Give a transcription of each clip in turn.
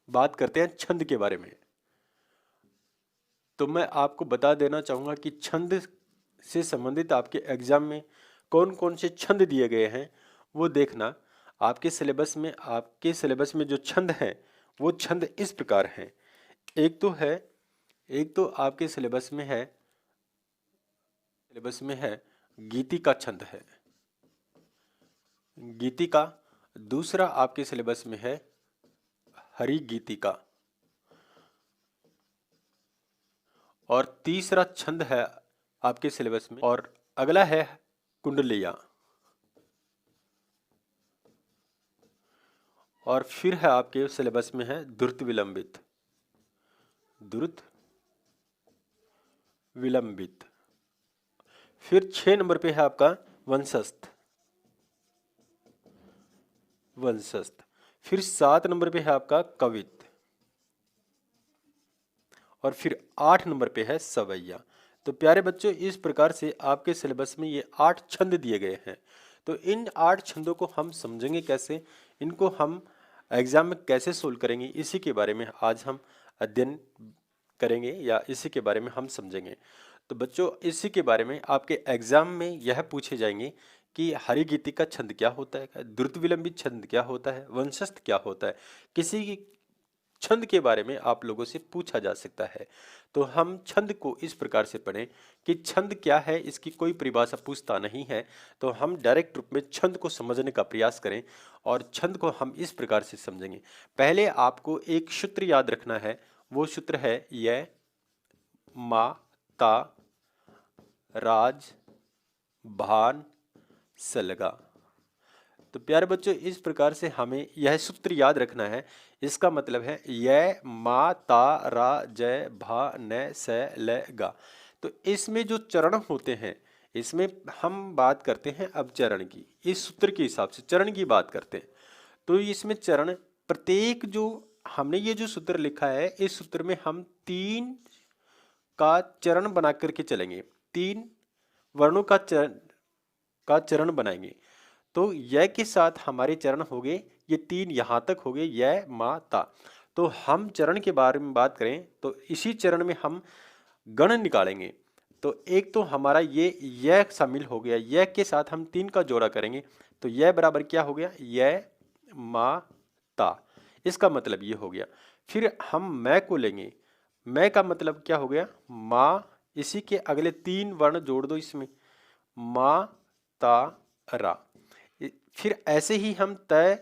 बात करते हैं छंद के बारे में। तो मैं आपको बता देना चाहूँगा कि छंद से संबंधित आपके एग्जाम में कौन कौन से छंद दिए गए हैं वो देखना। आपके सिलेबस में जो छंद हैं वो छंद इस प्रकार हैं। एक तो आपके सिलेबस में है गीति का छंद है, गीति का। दूसरा आपके सिलेबस में है हरि गीति का, और तीसरा छंद है आपके सिलेबस में, और अगला है कुंडलिया, और फिर है आपके सिलेबस में है द्रुत विलंबित, द्रुत विलंबित। फिर 6 नंबर पे है आपका वंशस्थ, वंशस्थ। फिर 7 नंबर पे है आपका कवित्त, और फिर 8 नंबर पे है सवैया। तो प्यारे बच्चों, इस प्रकार से आपके सिलेबस में ये 8 छंद दिए गए हैं। तो इन 8 छंदों को हम समझेंगे कैसे, इनको हम एग्जाम में कैसे सोल्व करेंगे, इसी के बारे में आज हम अध्ययन करेंगे या इसी के बारे में हम समझेंगे। तो बच्चों, इसी के बारे में आपके एग्जाम में यह पूछे जाएंगे कि हरि गीति का छंद क्या होता है, द्रुत विलंबित छंद क्या होता है, वंशस्थ क्या होता है। किसी की छंद के बारे में आप लोगों से पूछा जा सकता है। तो हम छंद को इस प्रकार से पढ़ें कि छंद क्या है, इसकी कोई परिभाषा पूछता नहीं है, तो हम डायरेक्ट रूप में छंद को समझने का प्रयास करें। और छंद को हम इस प्रकार से समझेंगे। पहले आपको एक सूत्र याद रखना है, वो सूत्र है य मा ता राज भान सलगा। तो प्यारे बच्चों, इस प्रकार से हमें यह सूत्र याद रखना है। इसका मतलब है य मा ता रा जय भा न स ल गा। तो इसमें जो चरण होते हैं, इसमें हम बात करते हैं अब चरण की। इस सूत्र के हिसाब से चरण की बात करते हैं। तो इसमें चरण, प्रत्येक जो हमने ये जो सूत्र लिखा है, इस सूत्र में हम 3 का चरण बना करके चलेंगे, 3 वर्णों का चरण बनाएंगे। तो य के साथ हमारे चरण हो गए, ये 3 यहां तक हो गए, य मा ता। तो हम चरण के बारे में बात करें तो इसी चरण में हम गण निकालेंगे। तो एक तो हमारा ये य शामिल हो गया, य के साथ हम 3 का जोड़ा करेंगे, तो य बराबर क्या हो गया, य मा ता। इसका मतलब ये हो गया। फिर हम मैं को लेंगे, मैं का मतलब क्या हो गया, मा। इसी के अगले 3 वर्ण जोड़ दो इसमें, मा ता रा। फिर ऐसे ही हम तय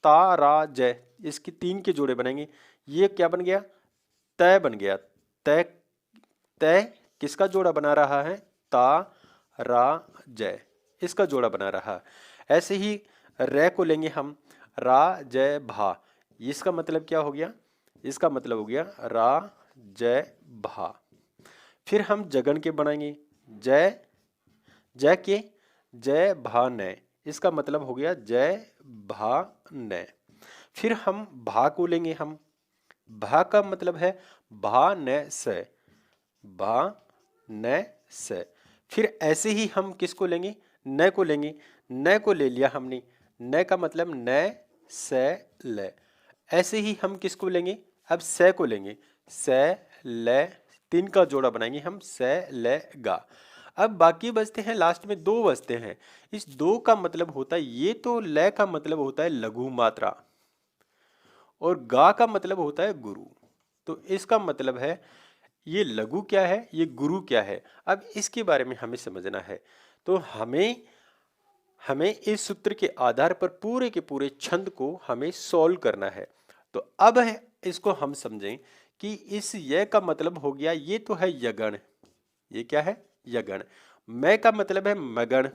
ता रा जय, इसकी 3 के जोड़े बनेंगे। ये क्या बन गया, तय बन गया। तय, तय किसका जोड़ा बना रहा है, ता रा जय, इसका जोड़ा बना रहा है। ऐसे ही रे को लेंगे हम, रा जय भा। इसका मतलब क्या हो गया, इसका मतलब हो गया रा जय भा। फिर हम जगन के बनाएंगे, जय, जय के जय भा न, इसका मतलब हो गया जय भा न। फिर हम भा को लेंगे, हम भा का मतलब है भा न स, भा न स। फिर ऐसे ही हम किसको लेंगे, न को लेंगे, न को ले लिया हमने, न का मतलब न स ल। ऐसे ही हम किसको लेंगे, अब स को लेंगे, स ल, 3 का जोड़ा बनाएंगे हम, स ल गा। अब बाकी बचते हैं, लास्ट में 2 बचते हैं। इस 2 का मतलब होता है, ये तो ल का मतलब होता है लघु मात्रा, और गा का मतलब होता है गुरु। तो इसका मतलब है ये लघु क्या है, ये गुरु क्या है। अब इसके बारे में हमें समझना है। तो हमें हमें इस सूत्र के आधार पर पूरे के पूरे छंद को हमें सॉल्व करना है। तो अब है इसको हम समझें कि इस य का मतलब हो गया, ये तो है यगण, ये क्या है, यगण। मैं का मतलब है मगण,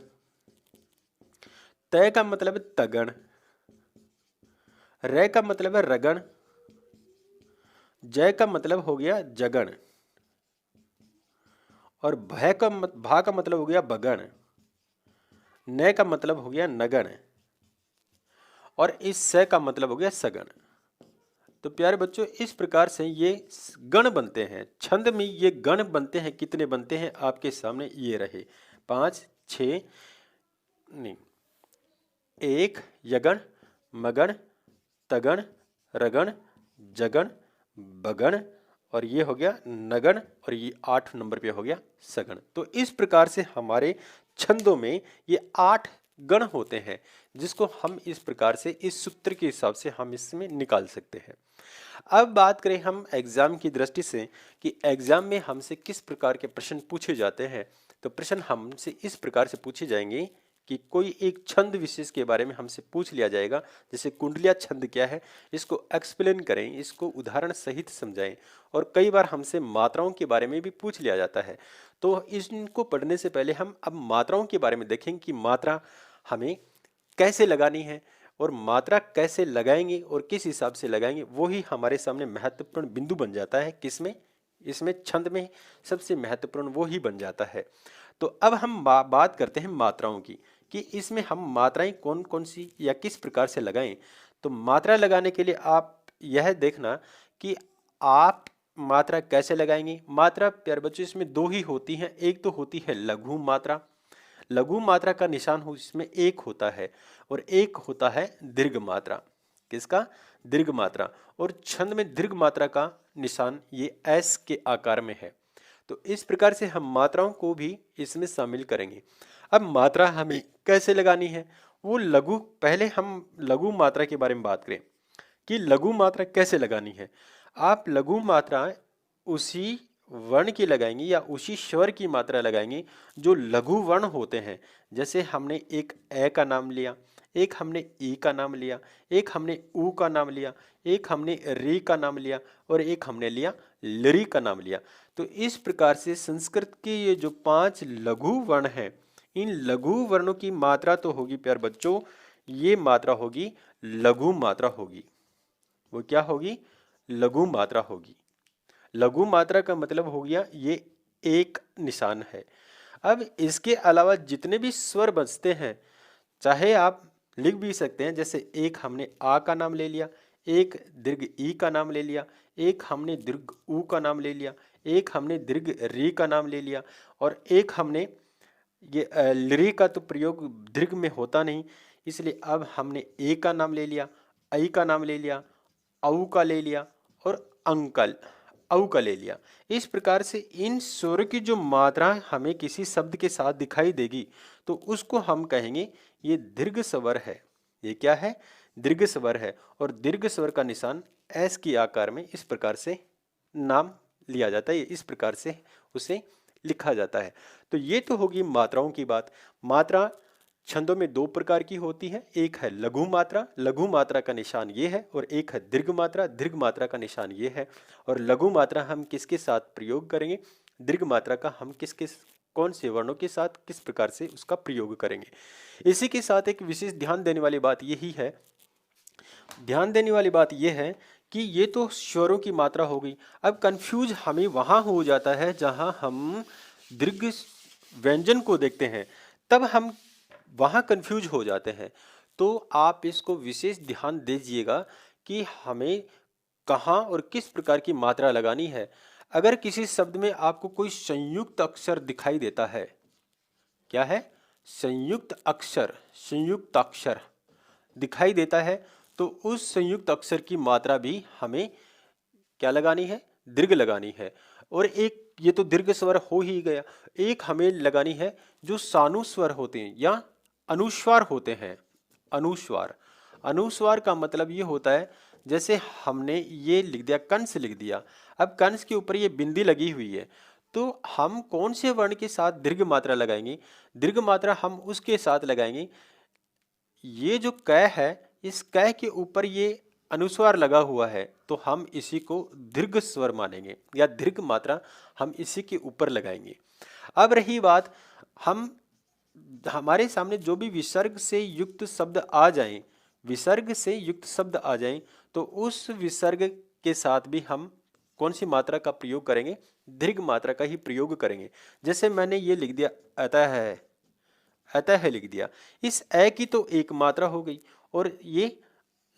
तय का मतलब है तगण, रे का मतलब है रगण, जय का मतलब हो गया जगण, और भा का मतलब हो गया बगण, न का मतलब हो गया नगण, और इस स का मतलब हो गया सगण। तो प्यारे बच्चों, इस प्रकार से ये गण बनते हैं, छंद में ये गण बनते हैं। कितने बनते हैं आपके सामने ये रहे, 5 6 नहीं, 1 यगण, मगण, तगण, रगण, जगन, बगन, और ये हो गया नगन, और ये 8 नंबर पे हो गया सगन। तो इस प्रकार से हमारे छंदों में ये 8 गण होते हैं, जिसको हम इस प्रकार से इस सूत्र के हिसाब से हम इसमें निकाल सकते हैं। अब बात करें हम एग्जाम की दृष्टि से कि एग्जाम में हमसे किस प्रकार के प्रश्न पूछे जाते हैं, तो प्रश्न हमसे इस प्रकार से पूछे जाएंगे कि कोई एक छंद विशेष के बारे में हमसे पूछ लिया जाएगा, जैसे कुंडलिया छंद क्या है, इसको एक्सप्लेन करें, इसको उदाहरण सहित समझाएं। और कई बार हमसे मात्राओं के बारे में भी पूछ लिया जाता है। तो इनको पढ़ने से पहले हम अब मात्राओं के बारे में देखेंगे कि मात्रा हमें कैसे लगानी है, और मात्रा कैसे लगाएंगे और किस हिसाब से लगाएंगे, वो ही हमारे सामने महत्वपूर्ण बिंदु बन जाता है। किसमें? इसमें छंद में सबसे महत्वपूर्ण वो ही बन जाता है। तो अब हम बात करते हैं मात्राओं की कि इसमें हम मात्राएं कौन कौन सी या किस प्रकार से लगाएं। तो मात्रा लगाने के लिए आप यह देखना कि आप मात्रा कैसे लगाएंगे। मात्रा प्यारे बच्चों इसमें दो ही होती हैं, एक तो होती है लघु मात्रा, लघु मात्रा का निशान हो इसमें एक होता है, और एक होता है दीर्घ मात्रा। किसका? दीर्घ मात्रा। और छंद में दीर्घ मात्रा का निशान ये एस के आकार में है। तो इस प्रकार से हम मात्राओं को भी इसमें शामिल करेंगे। अब मात्रा हमें कैसे लगानी है, वो लघु, पहले हम लघु मात्रा के बारे में बात करें कि लघु मात्रा कैसे लगानी है। आप लघु मात्रा उसी वर्ण की लगाएंगे या उसी स्वर की मात्रा लगाएंगे जो लघु वर्ण होते हैं। जैसे हमने एक ए का नाम लिया, एक हमने ई का नाम लिया, एक हमने ऊ का नाम लिया, एक हमने री का नाम लिया, और एक हमने लिया लरी का नाम लिया। तो इस प्रकार से संस्कृत के ये जो 5 लघु वर्ण हैं, इन लघु वर्णों की मात्रा तो होगी प्यार बच्चों, ये मात्रा होगी लघु मात्रा होगी। वो क्या होगी? लघु मात्रा होगी। लघु मात्रा का मतलब हो गया ये एक निशान है। अब इसके अलावा जितने भी स्वर बचते हैं, चाहे आप लिख भी सकते हैं, जैसे एक हमने आ का नाम ले लिया, एक दीर्घ ई का नाम ले लिया, एक हमने दीर्घ ऊ का नाम ले लिया, एक हमने दीर्घ री का नाम ले लिया, और एक हमने ये लरी का तो प्रयोग दीर्घ में होता नहीं, इसलिए अब हमने ए का नाम ले लिया, आई का नाम ले लिया, औ का ले लिया, और अंकल औ का ले लिया। इस प्रकार से इन स्वर की जो मात्रा हमें किसी शब्द के साथ दिखाई देगी, तो उसको हम कहेंगे ये दीर्घ स्वर है। ये क्या है? दीर्घ स्वर है। और दीर्घ स्वर का निशान एस की आकार में इस प्रकार से नाम लिया जाता है, इस प्रकार से उसे लिखा जाता है। तो ये तो होगी मात्राओं की बात। मात्रा छंदों में 2 प्रकार की होती है, एक है लघु मात्रा, लघु मात्रा का निशान ये है, और एक है दीर्घ मात्रा, दीर्घ मात्रा का निशान ये है। और लघु मात्रा हम किसके साथ प्रयोग करेंगे, दीर्घ मात्रा का हम किसके कौन से वर्णों के साथ किस प्रकार से उसका प्रयोग करेंगे। इसी के साथ एक विशेष ध्यान देने वाली बात यही है, ध्यान देने वाली बात यह है कि ये तो स्वरों की मात्रा हो गई। अब कंफ्यूज हमें वहाँ हो जाता है जहाँ हम दीर्घ व्यंजन को देखते हैं, तब हम वहाँ कंफ्यूज हो जाते हैं। तो आप इसको विशेष ध्यान दीजिएगा कि हमें कहाँ और किस प्रकार की मात्रा लगानी है। अगर किसी शब्द में आपको कोई संयुक्त अक्षर दिखाई देता है, क्या है? संयुक्त अक्षर, संयुक्त अक्षर दिखाई देता है, तो उस संयुक्त अक्षर की मात्रा भी हमें क्या लगानी है? दीर्घ लगानी है। और एक ये तो दीर्घ स्वर हो ही गया, एक हमें लगानी है जो सानुस्वर होते हैं या अनुस्वार होते हैं। अनुस्वार, अनुस्वार का मतलब ये होता है, जैसे हमने ये लिख दिया, कंस लिख दिया, अब कंस के ऊपर ये बिंदी लगी हुई है, तो हम कौन से वर्ण के साथ दीर्घ मात्रा लगाएंगे? दीर्घ मात्रा हम उसके साथ लगाएंगे, ये जो क है, इस क के ऊपर ये अनुस्वार लगा हुआ है, तो हम इसी को दीर्घ स्वर मानेंगे या दीर्घ मात्रा हम इसी के ऊपर लगाएंगे। अब रही बात, हम हमारे सामने जो भी विसर्ग से युक्त शब्द आ जाएं, विसर्ग से युक्त शब्द आ जाएं, तो उस विसर्ग के साथ भी हम कौन सी मात्रा का प्रयोग करेंगे? दीर्घ मात्रा का ही प्रयोग करेंगे। जैसे मैंने ये लिख दिया अतः है, अतः है लिख दिया, इस ए की तो एक मात्रा हो गई, और ये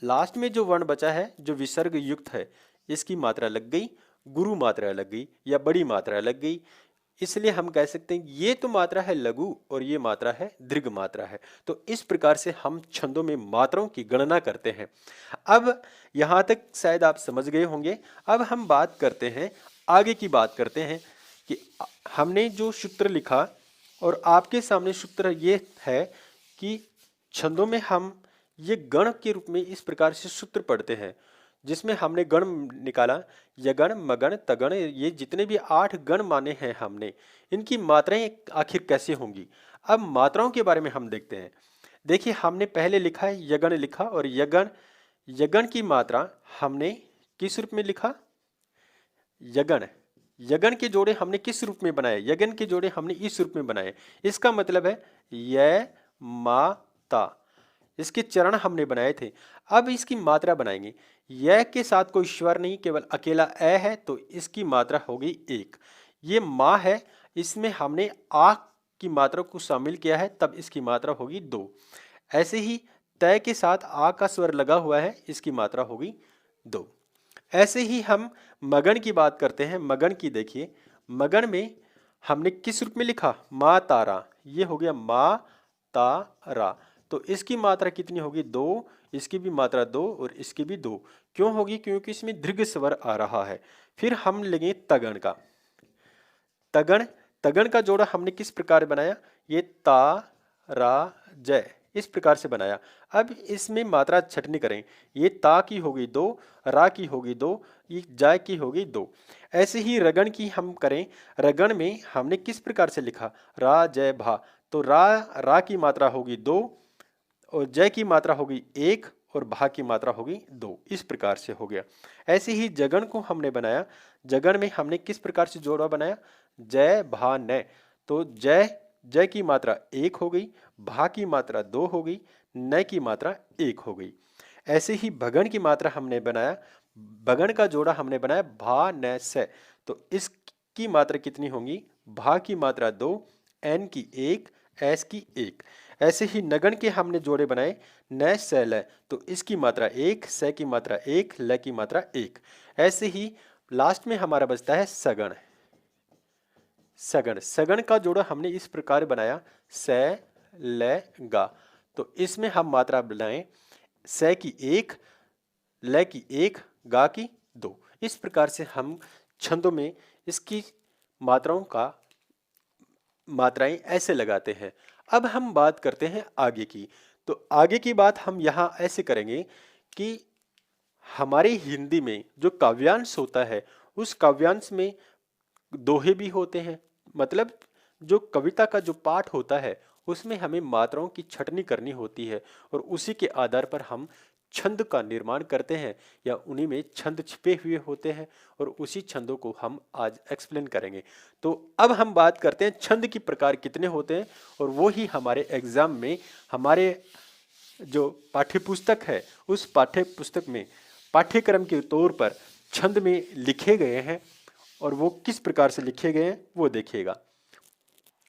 लास्ट में जो वर्ण बचा है जो विसर्ग युक्त है, इसकी मात्रा लग गई, गुरु मात्रा लग गई या बड़ी मात्रा लग गई। इसलिए हम कह सकते हैं ये तो मात्रा है लघु और ये मात्रा है दीर्घ मात्रा है। तो इस प्रकार से हम छंदों में मात्राओं की गणना करते हैं। अब यहाँ तक शायद आप समझ गए होंगे। अब हम बात करते हैं, आगे की बात करते हैं कि हमने जो सूत्र लिखा और आपके सामने सूत्र ये है कि छंदों में हम ये गण के रूप में इस प्रकार से सूत्र पढ़ते हैं, जिसमें हमने गण निकाला, यगण मगण तगण, ये जितने भी 8 गण माने हैं हमने, इनकी मात्राएं आखिर कैसे होंगी। अब मात्राओं के बारे में हम देखते हैं। देखिए हमने पहले लिखा है यगण लिखा, और यगण यगण की मात्रा हमने किस रूप में लिखा, यगण। यगण के जोड़े हमने किस रूप में बनाए, यगण के जोड़े हमने इस रूप में बनाए। इसका मतलब है य मा ता, इसके चरण हमने बनाए थे। अब इसकी मात्रा बनाएंगे। य के साथ कोई स्वर नहीं, केवल अकेला ए है, तो इसकी मात्रा होगी 1। ये माँ है, इसमें हमने आ की मात्रा को शामिल किया है, तब इसकी मात्रा होगी 2। ऐसे ही तय के साथ आ का स्वर लगा हुआ है, इसकी मात्रा होगी 2। ऐसे ही हम मगन की बात करते हैं। मगन की देखिए, मगन में हमने किस रूप में लिखा, मा तारा, ये हो गया मा तारा, तो इसकी मात्रा कितनी होगी 2, इसकी भी मात्रा 2 और इसकी भी 2। क्यों होगी, क्योंकि इसमें दीर्घ स्वर आ रहा है। फिर हम लेंगे तगण का। तगण, तगण का जोड़ा हमने किस प्रकार बनाया, ये ता रा जय, इस प्रकार से बनाया। अब इसमें मात्रा छटनी करें, ये ता की होगी 2, रा की होगी 2, ये जय की होगी 2। ऐसे ही रगण की हम करें। रगण में हमने किस प्रकार से लिखा, रा जय भा, तो रा की मात्रा होगी 2 और जय की मात्रा होगी 1 और भा की मात्रा होगी 2। इस प्रकार से हो गया। ऐसे ही जगन को हमने बनाया। जगन में हमने किस प्रकार से जोड़ा बनाया, जय भा न, तो जय की मात्रा 1 हो गई, भा की मात्रा 2 हो गई, न की मात्रा 1 हो गई। ऐसे ही भगन की मात्रा हमने बनाया। भगन का जोड़ा हमने बनाया भा न से, तो इसकी मात्रा कितनी होगी, भा की मात्रा 2, एन की 1, एस की 1। ऐसे ही नगन के हमने जोड़े बनाए, न से ल, तो इसकी मात्रा 1, से की मात्रा 1, ल की मात्रा 1। ऐसे ही लास्ट में हमारा बचता है सगण। सगण, सगण का जोड़ा हमने इस प्रकार बनाया, से ल गा, तो इसमें हम मात्रा बनाएं, से की 1, ल की 1, गा की 2। इस प्रकार से हम छंदों में इसकी मात्राएं ऐसे लगाते हैं। अब हम बात करते हैं आगे की। तो आगे की बात हम यहाँ ऐसे करेंगे कि हमारे हिंदी में जो काव्यांश होता है, उस काव्यांश में दोहे भी होते हैं। मतलब जो कविता का जो पाठ होता है, उसमें हमें मात्राओं की छटनी करनी होती है, और उसी के आधार पर हम छंद का निर्माण करते हैं, या उन्हीं में छंद छिपे हुए होते हैं, और उसी छंदों को हम आज एक्सप्लेन करेंगे। तो अब हम बात करते हैं छंद की प्रकार कितने होते हैं, और वो ही हमारे एग्जाम में हमारे जो पाठ्यपुस्तक है, उस पाठ्यपुस्तक में पाठ्यक्रम के तौर पर छंद में लिखे गए हैं, और वो किस प्रकार से लिखे गए हैं वो देखिएगा।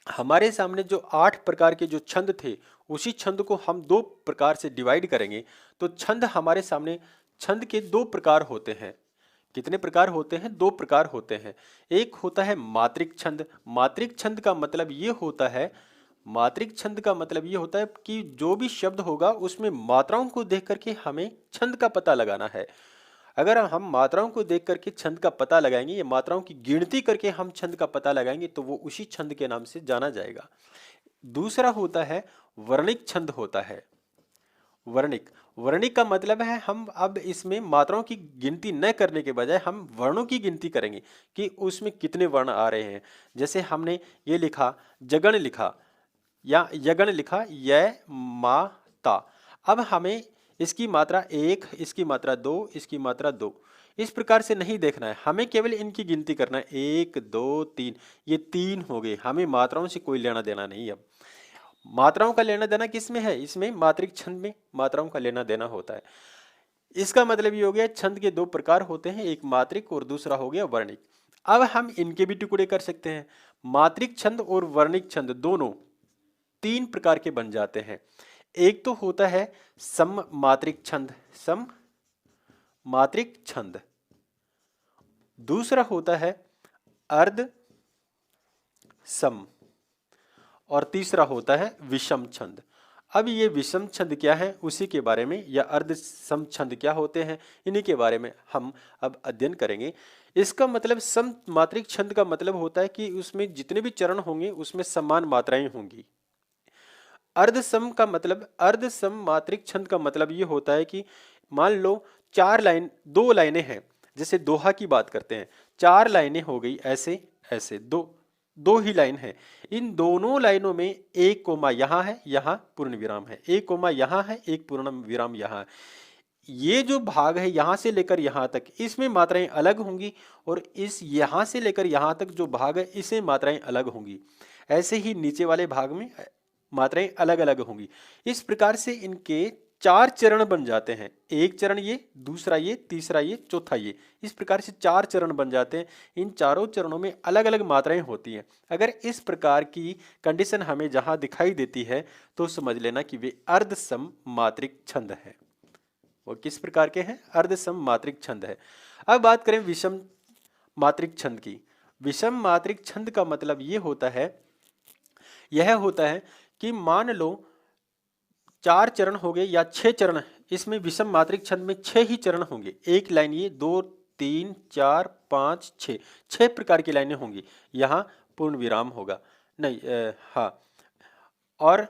हमारे सामने जो 8 प्रकार के जो छंद थे, उसी छंद को हम 2 प्रकार से डिवाइड करेंगे। तो छंद हमारे सामने, छंद के 2 प्रकार होते हैं। कितने प्रकार होते हैं, 2 प्रकार होते हैं। एक होता है मात्रिक छंद। मात्रिक छंद का मतलब ये होता है, मात्रिक छंद का मतलब ये होता है कि जो भी शब्द होगा उसमें मात्राओं को देख करके हमें छंद का पता लगाना है। अगर हम मात्राओं को देख करके छंद का पता लगाएंगे, या मात्राओं की गिनती करके हम छंद का पता लगाएंगे, तो वो उसी छंद के नाम से जाना जाएगा। दूसरा होता है वर्णिक छंद होता है। वर्णिक, वर्णिक का मतलब है हम अब इसमें मात्राओं की गिनती न करने के बजाय हम वर्णों की गिनती करेंगे कि उसमें कितने वर्ण आ रहे हैं। जैसे हमने ये लिखा, जगण लिखा या यगण लिखा, य मा ता। अब हमें इसकी मात्रा 1, इसकी मात्रा 2, इसकी मात्रा 2, इस प्रकार से नहीं देखना है, हमें केवल इनकी गिनती करना है। 1 2 3, ये 3 हो गए। हमें मात्राओं से कोई लेना देना नहीं। अब मात्राओं का लेना देना किस में है, इसमें मात्रिक छंद में मात्राओं का लेना देना होता है। इसका मतलब ये हो गया छंद के 2 प्रकार होते हैं, एक मात्रिक और दूसरा हो गया वर्णिक। अब हम इनके भी टुकड़े कर सकते हैं। मात्रिक छंद और वर्णिक छंद दोनों 3 प्रकार के बन जाते हैं। एक तो होता है सम मात्रिक छंद, सम मात्रिक छंद। दूसरा होता है अर्ध सम, और तीसरा होता है विषम छंद। अब ये विषम छंद क्या है उसी के बारे में, या अर्ध सम छंद क्या होते हैं इन्हीं के बारे में हम अब अध्ययन करेंगे। इसका मतलब सम मात्रिक छंद का मतलब होता है कि उसमें जितने भी चरण होंगे उसमें समान मात्राएं होंगी। अर्ध सम का मतलब, अर्ध सम मात्रिक छंद का मतलब ये होता है कि मान लो दो लाइनें हैं, जैसे दोहा की बात करते हैं, 4 लाइनें हो गई ऐसे ऐसे, दो ही लाइन है। इन दोनों लाइनों में एक कोमा यहाँ है, यहाँ पूर्ण विराम है, एक कोमा यहाँ है, एक पूर्ण विराम यहाँ है। ये जो भाग है यहाँ से लेकर यहाँ तक, इसमें मात्राएं अलग होंगी, और इस यहाँ से लेकर यहाँ तक जो भाग है इसमें मात्राएं अलग होंगी। ऐसे ही नीचे वाले भाग में मात्राएं अलग अलग होंगी। इस प्रकार से इनके 4 चरण बन जाते हैं, एक चरण ये, दूसरा ये, तीसरा ये, चौथा ये, इस प्रकार से 4 चरण बन जाते हैं। इन चारों चरणों में अलग अलग मात्राएं होती हैं। अगर इस प्रकार की कंडीशन हमें जहां दिखाई देती है तो समझ लेना कि वे अर्धसम मात्रिक छंद है। वो किस प्रकार के हैं? अर्धसम मात्रिक छंद है। अब बात करें विषम मात्रिक छंद की। विषम मात्रिक छंद का मतलब ये होता है, यह होता है कि मान लो 4 चरण हो गए या 6 चरण, इसमें विषम मात्रिक छंद में 6 ही चरण होंगे। एक लाइन ये, 2 3 4 5 6, 6 प्रकार की लाइनें होंगी। यहाँ पूर्ण विराम होगा नहीं, हाँ। और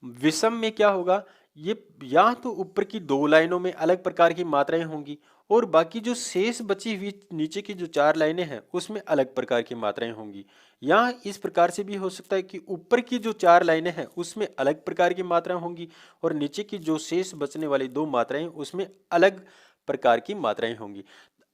विषम में क्या होगा, ये यहाँ तो ऊपर की 2 लाइनों में अलग प्रकार की मात्राएं होंगी, और बाकी जो शेष बची हुई नीचे की जो 4 लाइनें हैं उसमें अलग प्रकार की मात्राएं होंगी। यहाँ इस प्रकार से भी हो सकता है कि ऊपर की जो 4 लाइनें हैं उसमें अलग प्रकार की मात्राएं होंगी, और नीचे की जो शेष बचने वाली 2 मात्राएं उसमें अलग प्रकार की मात्राएं होंगी।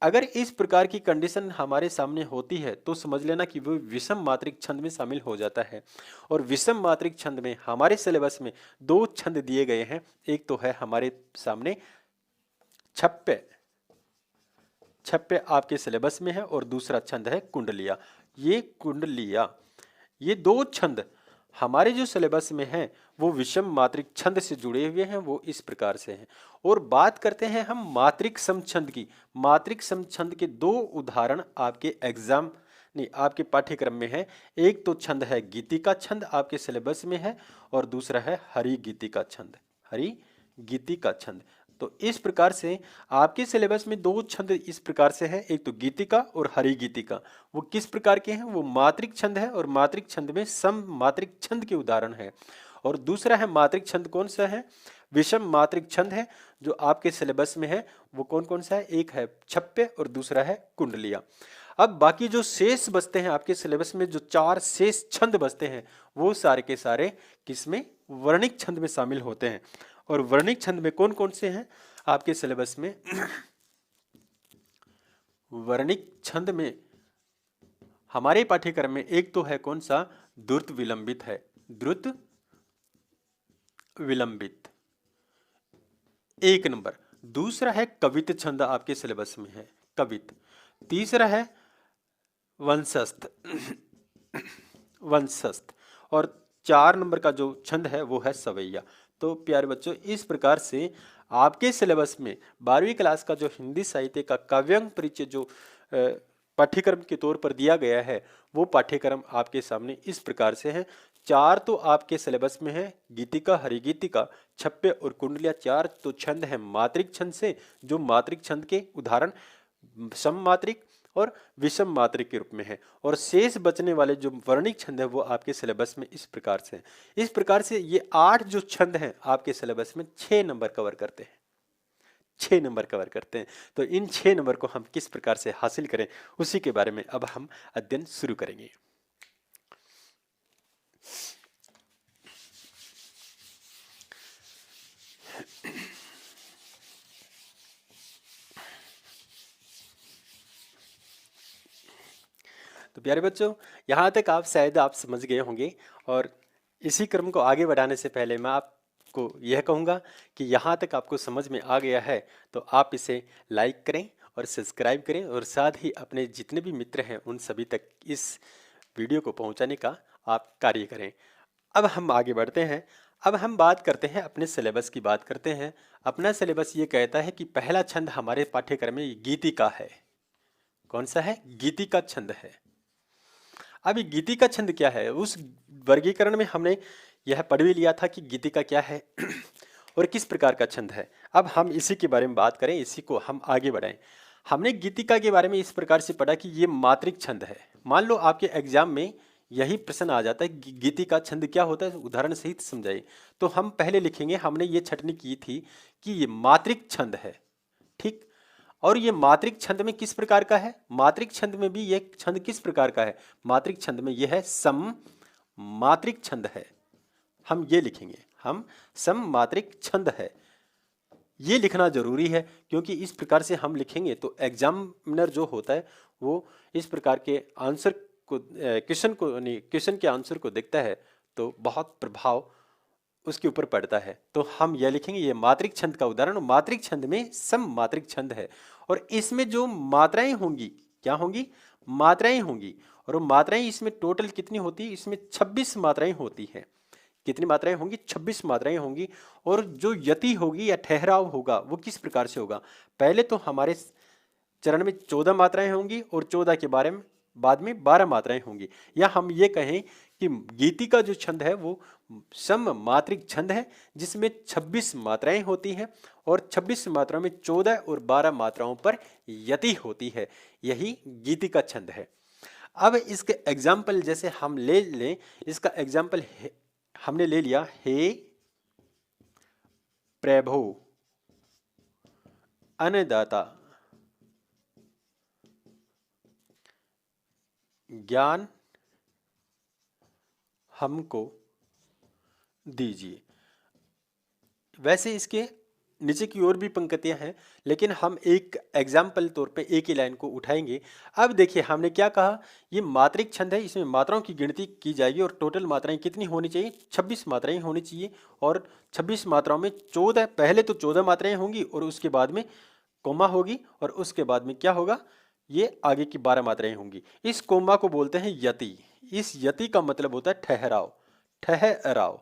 अगर इस प्रकार की कंडीशन हमारे सामने होती है तो समझ लेना कि वो विषम मात्रिक छंद में शामिल हो जाता है। और विषम मात्रिक छंद में हमारे सिलेबस में 2 छंद दिए गए हैं। एक तो है हमारे सामने छप्पे, छप्पे आपके सिलेबस में है, और दूसरा छंद है कुंडलिया। ये कुंडलिया, ये 2 छंद हमारे जो सिलेबस में हैं वो विषम मात्रिक छंद से जुड़े हुए हैं, वो इस प्रकार से हैं। और बात करते हैं हम मात्रिक सम छंद की। मात्रिक सम छंद के 2 उदाहरण आपके एग्जाम नहीं, आपके पाठ्यक्रम में है। एक तो छंद है गीतिका छंद, आपके सिलेबस में है, और दूसरा है हरि गीतिका छंद, हरि गीतिका छंद। तो इस प्रकार से आपके सिलेबस में 2 छंद इस प्रकार से हैं, एक तो गीतिका और हरि गीतिका। वो किस प्रकार के हैं? वो मात्रिक छंद है, और मात्रिक छंद में सम मात्रिक छंद के उदाहरण है। और दूसरा है मात्रिक छंद, कौन सा है? विषम मात्रिक छंद है, जो आपके सिलेबस में है। वो कौन कौन सा है? एक है छप्पे और दूसरा है कुंडलिया। अब बाकी जो शेष बचते हैं आपके सिलेबस में, जो 4 शेष छंद बचते हैं, वो सारे के सारे किसमें? वर्णिक छंद में शामिल होते हैं। और वर्णिक छंद में कौन कौन से हैं आपके सिलेबस में? वर्णिक छंद में हमारे पाठ्यक्रम में एक तो है कौन सा? द्रुत विलंबित है, द्रुत विलंबित 1 नंबर। दूसरा है कवित छंद, आपके सिलेबस में है कवित। तीसरा है वंशस्थ, वंशस्थ। और 4 नंबर का जो छंद है वो है सवैया। तो प्यारे बच्चों, इस प्रकार से आपके सिलेबस में 12वीं क्लास का जो हिंदी साहित्य का काव्यांग परिचय जो पाठ्यक्रम के तौर पर दिया गया है, वो पाठ्यक्रम आपके सामने इस प्रकार से है। 4 तो आपके सिलेबस में है, गीतिका, हरिगीतिका, छप्पे और कुंडलिया। 4 तो छंद है मात्रिक छंद से, जो मात्रिक छंद के उदाहरण सम मात्रिक और विषम मात्रिक के रूप में है। और शेष बचने वाले जो वर्णिक छंद है वो आपके सिलेबस में इस प्रकार से हैं। इस प्रकार से ये 8 जो छंद हैं आपके सिलेबस में 6 नंबर कवर करते हैं, 6 नंबर कवर करते हैं। तो इन 6 नंबर को हम किस प्रकार से हासिल करें उसी के बारे में अब हम अध्ययन शुरू करेंगे। तो प्यारे बच्चों, यहाँ तक आप शायद आप समझ गए होंगे। और इसी क्रम को आगे बढ़ाने से पहले मैं आपको यह कहूँगा कि यहाँ तक आपको समझ में आ गया है तो आप इसे लाइक करें और सब्सक्राइब करें, और साथ ही अपने जितने भी मित्र हैं उन सभी तक इस वीडियो को पहुँचाने का आप कार्य करें। अब हम आगे बढ़ते हैं। अब हम बात करते हैं, अपने सिलेबस की बात करते हैं। अपना सिलेबस ये कहता है कि पहला छंद हमारे पाठ्यक्रम में गीतिका है। कौन सा है? गीतिका छंद है। अब ये गीतिका छंद क्या है, उस वर्गीकरण में हमने यह पढ़ भी लिया था कि गीतिका क्या है और किस प्रकार का छंद है। अब हम इसी के बारे में बात करें, इसी को हम आगे बढ़ाएं। हमने गीतिका के बारे में इस प्रकार से पढ़ा कि ये मात्रिक छंद है। मान लो आपके एग्जाम में यही प्रश्न आ जाता है कि गीतिका छंद क्या होता है, उदाहरण सहित समझाइए। तो हम पहले लिखेंगे, हमने ये छटनी की थी कि ये मात्रिक छंद है, ठीक। और ये मात्रिक छंद में किस प्रकार का है, मात्रिक छंद में भी ये छंद किस प्रकार का है, मात्रिक छंद में यह है सम मात्रिक छंद है। हम ये लिखेंगे, हम सम मात्रिक छंद है, ये लिखना जरूरी है, क्योंकि इस प्रकार से हम लिखेंगे तो एग्जामिनर जो होता है वो इस प्रकार के आंसर को क्वेश्चन के आंसर को देखता है तो बहुत प्रभाव उसके ऊपर पड़ता है। तो हम यह लिखेंगे, ये मात्रिक छंद का उदाहरण, मात्रिक छंद में सम मात्रिक छंद है। और इसमें जो मात्राएं होंगी, क्या होंगी, मात्राएं होंगी। और वो मात्राएं इसमें टोटल कितनी होती है, इसमें 26 मात्राएं होती हैं। कितनी मात्राएं होंगी, 26 मात्राएं होंगी। और जो यति होगी या ठहराव होगा वो किस प्रकार से होगा, पहले तो हमारे चरण में 14 मात्राएं होंगी और 14 के बारे में बाद में 12 मात्राएं होंगी। या हम ये कहें कि गीतिका जो छंद है वो सम मात्रिक छंद है, जिसमें 26 मात्राएं होती हैं और 26 मात्राओं में 14 और 12 मात्राओं पर यति होती है, यही गीतिका छंद है। अब इसके एग्जाम्पल जैसे हम ले लें, इसका एग्जाम्पल हमने ले लिया, हे प्रभु अन्नदाता ज्ञान हमको दीजिए। वैसे इसके नीचे की ओर भी पंक्तियां हैं, लेकिन हम एक एग्जाम्पल तौर पे एक ही लाइन को उठाएंगे। अब देखिए हमने क्या कहा, ये मात्रिक छंद है, इसमें मात्राओं की गिनती की जाएगी और टोटल मात्राएं कितनी होनी चाहिए, 26 मात्राएं होनी चाहिए। और 26 मात्राओं में 14, पहले तो 14 मात्राएं होंगी और उसके बाद में कोमा होगी और उसके बाद में क्या होगा, ये आगे की 12 मात्राएं होंगी। इस कोमा को बोलते हैं यति। इस यति का मतलब होता है ठहराव, ठहराव,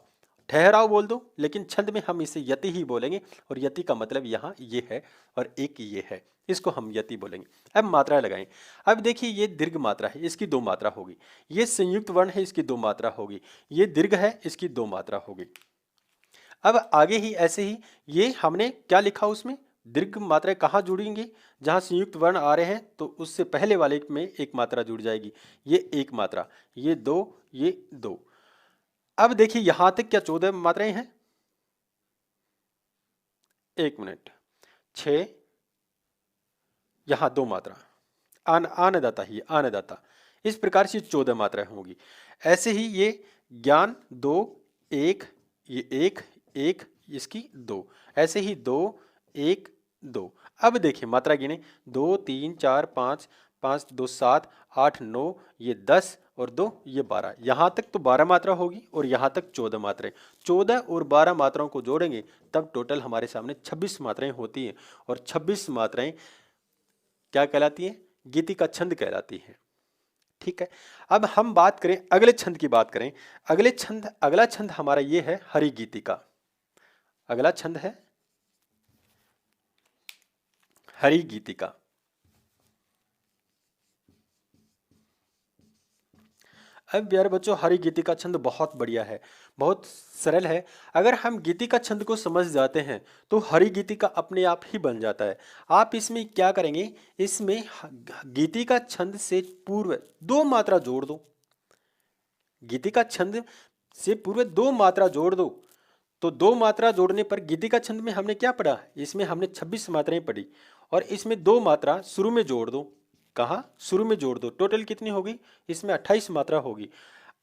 ठहराव बोल दो, लेकिन छंद में हम इसे यति ही बोलेंगे। और यति का मतलब यहाँ ये है और एक ये है, इसको हम यति बोलेंगे। अब मात्रा लगाएं। अब देखिए ये दीर्घ मात्रा है, इसकी 2 मात्रा होगी। ये संयुक्त वर्ण है, इसकी 2 मात्रा होगी। ये दीर्घ है, इसकी 2 मात्रा होगी। अब आगे ही ऐसे ही ये हमने क्या लिखा, उसमें दीर्घ मात्राएं कहाँ जुड़ेंगी, जहाँ संयुक्त वर्ण आ रहे हैं तो उससे पहले वाले में एक मात्रा जुड़ जाएगी, ये एक मात्रा, ये 2, ये 2। अब देखिए यहां तक क्या 14 मात्राएं हैं, 1 मिनट, 6, यहां 2 मात्रा, आनदाता ही आनदाता, इस प्रकार से 14 मात्राएं होंगी। ऐसे ही ये ज्ञान 2, 1, ये 1, 1, इसकी 2, ऐसे ही 2, 1, 2। अब देखिए मात्रा गिने, 2, 3, 4, 5, 5, 2, 7, 8, 9, ये 10 और 2 ये 12। यहाँ तक तो 12 मात्रा होगी और यहाँ तक 14 मात्राएं। 14 और 12 मात्राओं को जोड़ेंगे तब टोटल हमारे सामने 26 मात्राएं होती हैं। और 26 मात्राएं क्या कहलाती हैं, गीतिका छंद कहलाती हैं। ठीक है, अब हम बात करें अगले छंद की बात करें। अगला छंद हमारा ये है हरि गीतिका। अगला छंद है हरि गीतिका। अब प्यारे बच्चों, हरि गीतिका छंद बहुत बढ़िया है, बहुत सरल है। अगर हम गीतिका छंद को समझ जाते हैं तो हरि गीतिका अपने आप ही बन जाता है। आप इसमें क्या करेंगे, इसमें गीतिका छंद से पूर्व 2 मात्रा जोड़ दो। गीतिका छंद से पूर्व 2 मात्रा जोड़ दो, तो 2 मात्रा जोड़ने पर गीतिका छंद में हमने क्या पढ़ा, इसमें हमने 26 मात्राएं पढ़ी और इसमें 2 मात्रा शुरू में जोड़ दो। कहा, शुरू में जोड़ दो, टोटल कितनी होगी, इसमें 28 मात्रा होगी।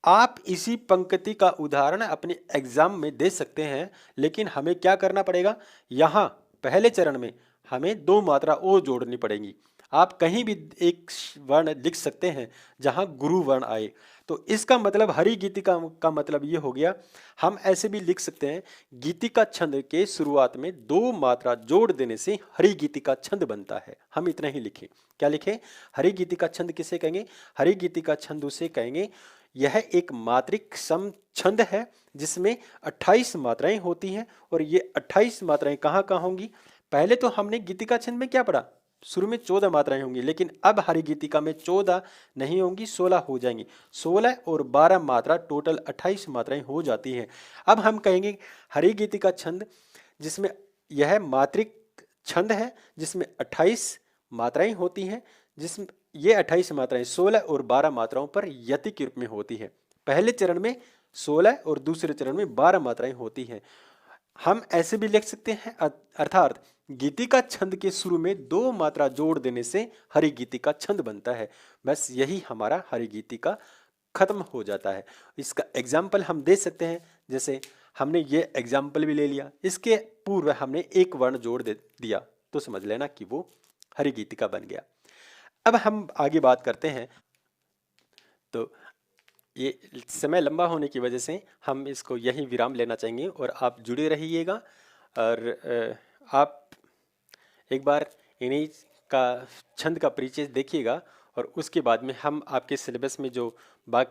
आप इसी पंक्ति का उदाहरण अपने एग्जाम में दे सकते हैं, लेकिन हमें क्या करना पड़ेगा, यहाँ पहले चरण में हमें 2 मात्रा और जोड़नी पड़ेगी। आप कहीं भी एक वर्ण लिख सकते हैं जहाँ गुरु वर्ण आए, तो इसका मतलब हरि गीतिका का मतलब ये हो गया। हम ऐसे भी लिख सकते हैं, गीतिका छंद के शुरुआत में 2 मात्रा जोड़ देने से हरि गीतिका छंद बनता है। हम इतना ही लिखें, क्या लिखें, हरि गीतिका छंद किसे कहेंगे, हरि गीतिका छंद उसे कहेंगे यह एक मात्रिक सम छंद है जिसमें 28 मात्राएं होती हैं। और ये 28 मात्राएं कहाँ कहाँ होंगी, पहले तो हमने गीतिका छंद में क्या पढ़ा, शुरू में 14 मात्राएं होंगी, लेकिन अब हरि गीतिका में 14 नहीं होंगी, 16 हो जाएंगी। 16 और 12 मात्रा टोटल 28 मात्राएं हो जाती हैं। अब हम कहेंगे हरि गीतिका छंद जिसमें यह मात्रिक छंद है, जिसमें 28 मात्राएं होती हैं, जिसमें ये 28 मात्राएं 16 और 12 मात्राओं पर यति के रूप में होती है। पहले चरण में 16 और दूसरे चरण में 12 मात्राएं होती हैं। हम ऐसे भी लिख सकते हैं, अर्थात गीतिका छंद के शुरू में 2 मात्रा जोड़ देने से हरि गीतिका छंद बनता है। बस यही हमारा हरि गीतिका खत्म हो जाता है। इसका एग्जाम्पल हम दे सकते हैं, जैसे हमने ये एग्जाम्पल भी ले लिया, इसके पूर्व हमने एक वर्ण जोड़ दे दिया तो समझ लेना कि वो हरि गीतिका बन गया। अब हम आगे बात करते हैं। तो ये समय लंबा होने की वजह से हम इसको यहीं विराम लेना चाहेंगे और आप जुड़े रहिएगा। और आप एक बार इन्हीं का छंद का परिचय देखिएगा और उसके बाद में हम आपके सिलेबस में जो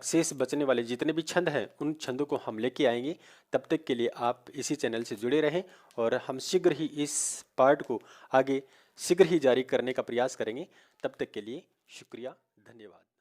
शेष बचने वाले जितने भी छंद हैं उन छंदों को हम लेके आएंगे। तब तक के लिए आप इसी चैनल से जुड़े रहें और हम शीघ्र ही इस पार्ट को आगे शीघ्र ही जारी करने का प्रयास करेंगे। तब तक के लिए शुक्रिया, धन्यवाद।